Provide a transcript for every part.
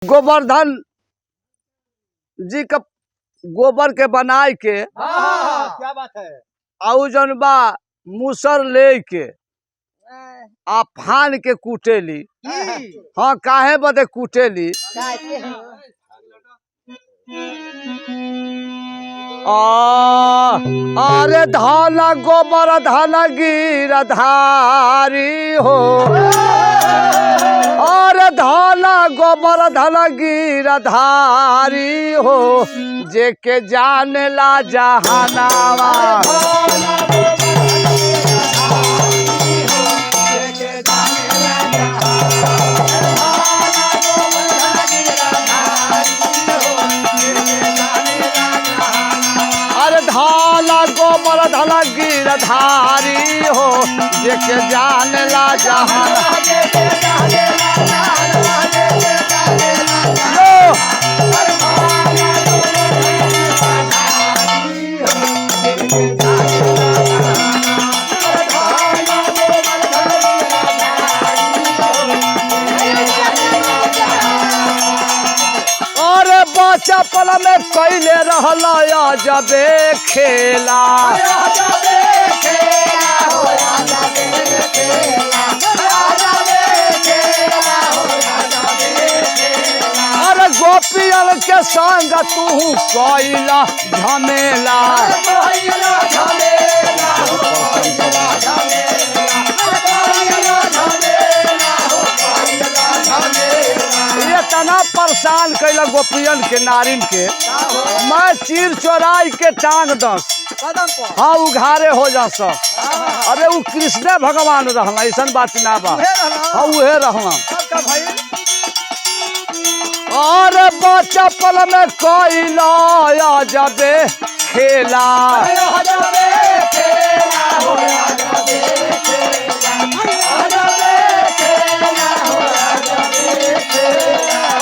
गोवर्धन जी का गोबर के बनाए के क्या बात है। आउ जन बा मूसर ले के आ फान के कूटेली। हाँ काहे बदे कूटेली? अरे धाना गोबर धाना गिरधारी हो, अरे धाना गोबर धाना गिरधारी हो, जेके जाने ला जहानावा। धाला गोबर धाला गिरधारी हो, जेके जाने ला जहान। अरे बचपन में कैले रहला जबे खेला, अरे गोपियल के संग तू कैला झमेला। इतना परेशान कैला गोपियन के नारिन के, मैं चीर चोराई के टांग दस। हाँ उघारे हो जा सब। अरे वो कृष्ण भगवान रहना, ऐसा बात ना बा। हाँ उहे रहना। अरे बचपन में कैला जबे खेला,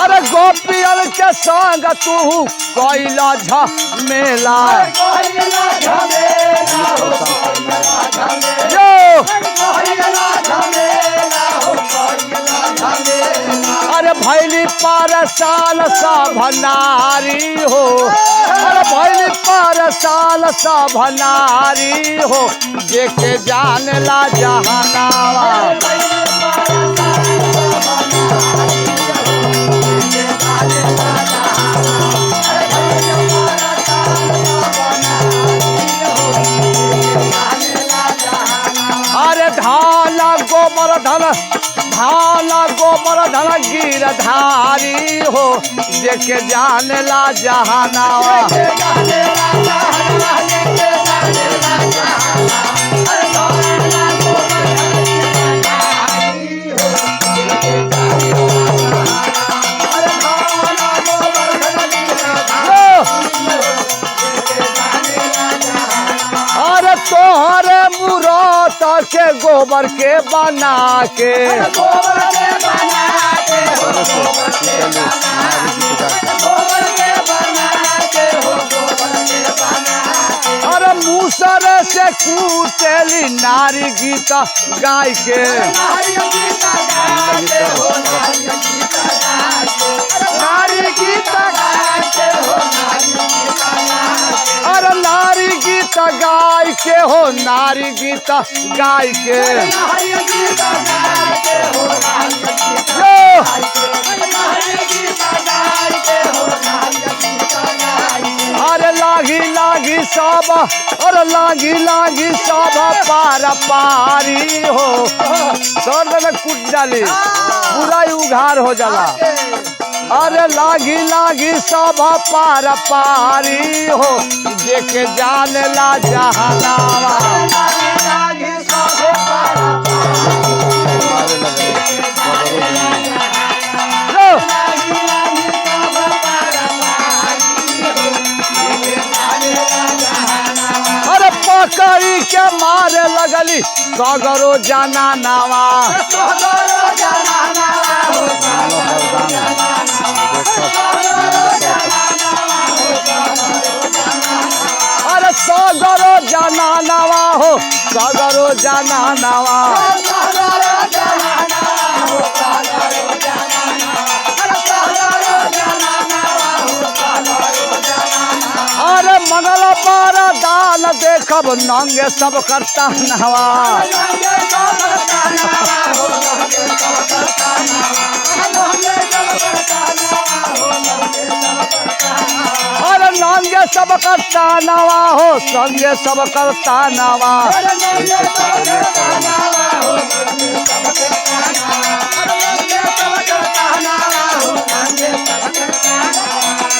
अरे गोपियल के संग तू कैला झमेला। अरे भैली पारसाल सब नारी हो, अरे भैली पारसाल सब नारी हो, जेके जाने ला जहानावा। अरे धाला गोबर धन गिरधारी हो, जेके जाने ला जहानावा। अरे तोहरे मूरत के गोबर के बना के, अरे मूसर से कूटेली नारी गीत गाय के। अरे नारी गीत गाय के हो, नारी गीत गाय के। अरे लागी लागी सब, अरे लागी लागी सब पार पारी हो, सर में कूट डाली पूरा उघार हो जाला। अरे लागी लागी सब पार पारी हो, जेके जाने ला जहानावा। अरे पकड़ी के मारे लगली सगरो जाना नावा। अरे सगरो जाना नावा हो, सगरो जाना नावा। न देखब नंगे सब करता नवा अरे नंगे सब करता नवा हो संगे सब करता नवा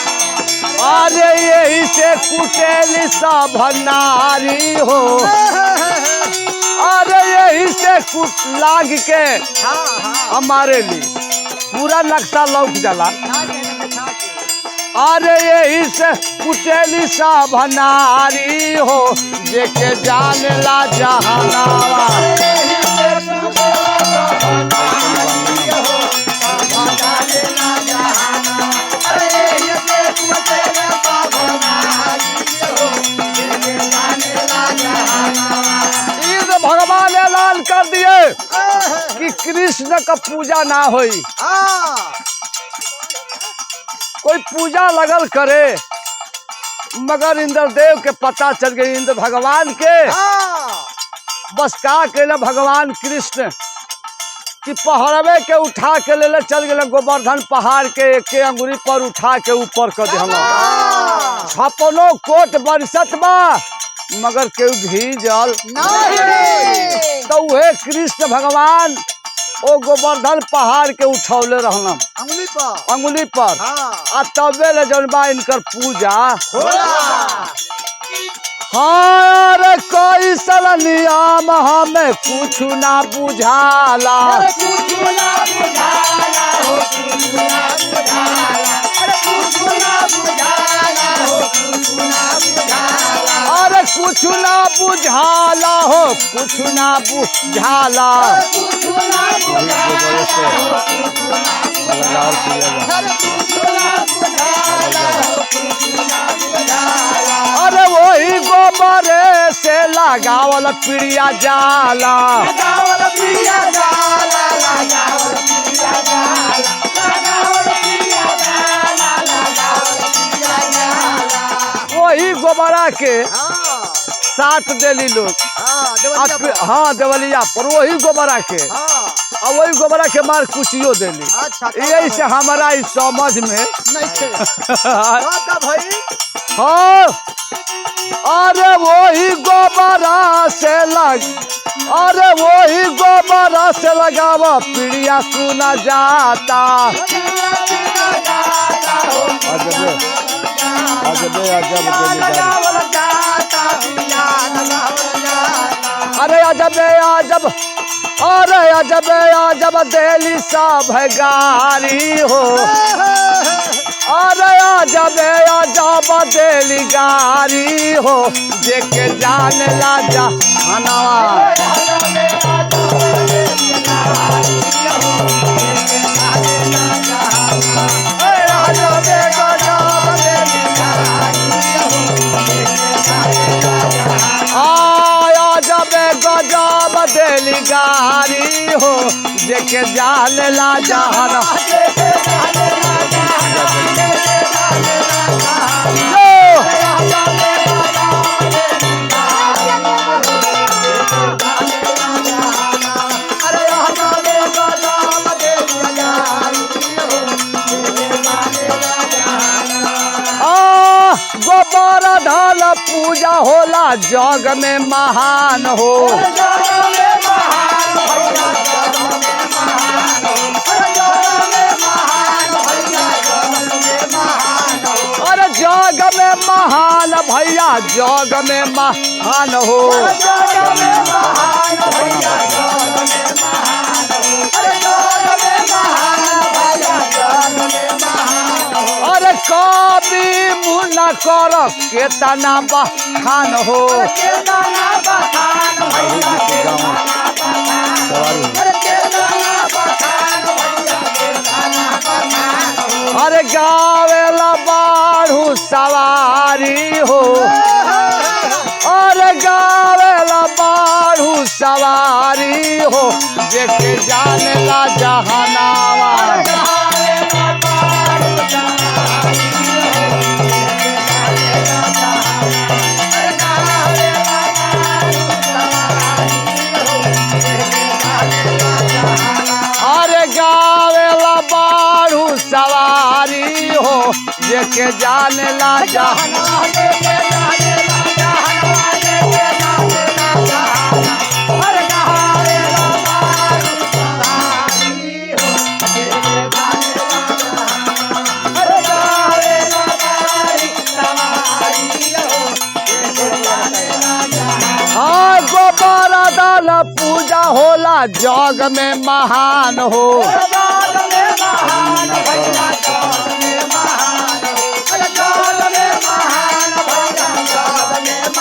अरे यही से कुटेली सब नारी हो अरे यही से कुट लाग के हमारे लिए पूरा नक्शा लौक जाला अरे यही से कुटेली सब नारी हो जेके जानेला जहानावा भगवान ऐलान कर दिए कि कृष्ण का पूजा ना होई कोई पूजा लगल करे मगर इंद्रदेव के पता चल गई इंद्र भगवान के बस का केले भगवान कृष्ण कि पहाड़वे के उठा के ले चल गए गोवर्धन पहाड़ के एके अंगुरी पर उठा के ऊपर कर दिया छपनो कोट बरसत बा मगर केहू घी जल तो वह कृष्ण भगवान ओ गोवर्धन पहाड़ के उठौले रहना अंगुली पर आ तबे ले जौन बा इनकर पूजा हाँ कोई सल नियम हमें कुछ ना बुझाला अरे कुछ ना बुझाला हो कुछ ना बुझाला अरे वही गोबरे से लगावल पिड़िया जाला वही गोबरा के साथ देली लोग हाँ देवलिया पर वही गोबरा के और वही गोबरा के मार कुचियो देली यही से हमारा इस समझ में हाँ अरे वही गोबरा से अरे वही गोबरा से लगावा पीड़िया सुना जाता अरे अजब अजब अरे अजब अजब देली सब गारी हो अरे अजब अजब देली गारी हो जेके जाने ला जहानवा गजब देली गारी हो जेके जाने ला जहाना गोबर ढाल पूजा होला जग में महान हो अरे जग में महान भैया जग में महान हो अरे कभी मुना कर केतना बखान हो अरे गावेला बाढ़ू सवारी हो अरे गावेला बाढ़ू सवारी हो जेके जाने ला जहानावा हो जेके जाने ला जहान हाँ गोपारा दाल पूजा होला जग में महान हो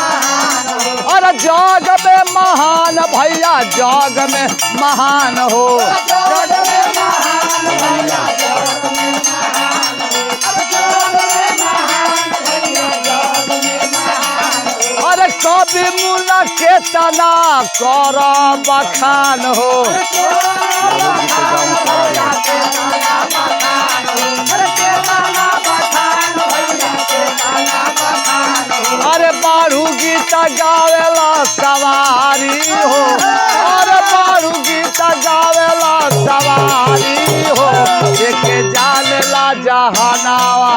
अरे जग में महान भैया जग में महान हो अरे कभी मुला के तना कर बखान हो अरे बारू गीत गावेला सवारी हो अरे बारू गीत गावेला सवारी हो जेके जाने ला जहानावा